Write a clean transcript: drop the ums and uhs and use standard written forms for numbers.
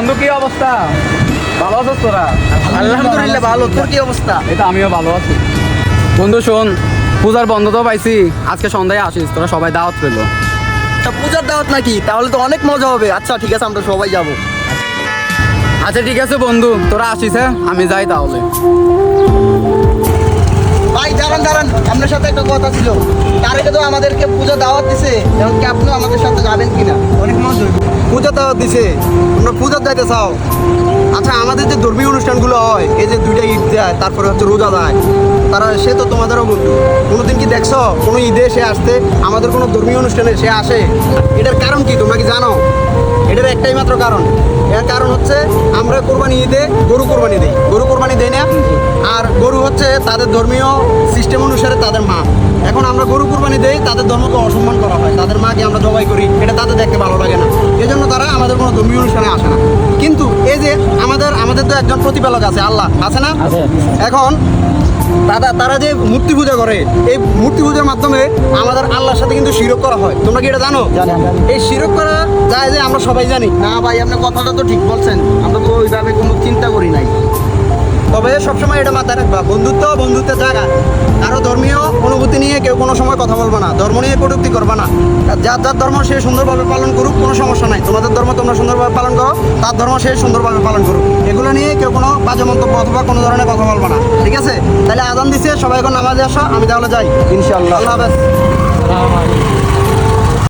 বন্ধু কি অবস্থা? ভালো আছিস তোরা? আলহামদুলিল্লাহ ভালো। তোর কি অবস্থা? এই তো আমিও ভালো আছি। বন্ধু শোন, পূজার বন্ধ তো পাইছি, আজকে সন্ধ্যায় আসিস, তোরা সবাই দাওয়াত রইলো। তা পূজার দাওয়াত নাকি? তাহলে তো অনেক মজা হবে। আচ্ছা ঠিক আছে, আমরা সবাই যাব। আচ্ছা ঠিক আছে বন্ধু, তোরা আসিস, হ্যাঁ আমি যাই তাহলে। ভাই দাঁড়ান দাঁড়ান, আপনার সাথে একটা কথা ছিল। তার আগে তো আমাদেরকে পূজা দাওয়াত দিছে, এখন কি আপনিও আমাদের সাথে যাবেন কিনা? অনেক মজা হইবে। পূজা দাওয়াত দিছে, তোমরা পূজা যাইতে চাও? আচ্ছা আমাদের যে ধর্মীয় অনুষ্ঠানগুলো হয়, এই যে দুইটা ঈদ দেয়, তারপরে হচ্ছে রোজা দেয়, তারা সে তো তোমাদেরও বন্ধু। কোনোদিন কি দেখছো কোনো ঈদে সে আসতে, আমাদের কোনো ধর্মীয় অনুষ্ঠানে সে আসে? এটার কারণ কি তোমরা কি জানো? এটার একটাই মাত্র কারণ। এর কারণ হচ্ছে আমরা কোরবানি ঈদে গরু কোরবানি দিই, গরু কোরবানি দেই না? আর গরু হচ্ছে তাদের ধর্মীয় সিস্টেম অনুসারে তাদের মা। এখন আমরা গরু কোরবানি দেই, তাদের ধর্মকে অসম্মান করা হয়, তাদের মাকে আমরা জবাই করি, এটা তাদের দেখতে ভালো লাগে না। এই জন্য তারা আমাদের কোনো ধর্মীয় অনুষ্ঠানে আসে না। কিন্তু এই যে আমাদের তো একজন প্রতিপালক আছে, আল্লাহ আছে না? এখন তারা যে মূর্তি পূজা করে, এই মূর্তি পূজার মাধ্যমে আমাদের আল্লাহর সাথে কিন্তু শিরক করা হয়। তোমরা কি এটা জানো? এই শিরক করা যায় যে আমরা সবাই জানি না। ভাই আপনার কথাটা তো ঠিক বলছেন, আমরা তো ওইভাবে কোনো চিন্তা করি নাই। তবে সবসময় এটা মাথায় রাখবা, বন্ধুত্বের জায়গা। কারো ধর্মীয় অনুভূতি নিয়ে কেউ কোনো সময় কথা বলবে না, ধর্ম নিয়ে কটূক্তি করবে না। যার যার ধর্ম সে সুন্দরভাবে পালন করুক, কোনো সমস্যা নাই। তোমাদের ধর্ম তোমরা সুন্দরভাবে পালন করো, তার ধর্ম সে সুন্দরভাবে পালন করুক। এগুলো নিয়ে কেউ কোনো বাজে মন্তব্য অথবা কোনো ধরনের কথা বলবে না, ঠিক আছে? তাহলে আজান দিচ্ছে, সবাই এখন নামাজে আসো, আমি তাহলে যাই। ইনশাআল্লাহ, আল্লাহ হাফেজ।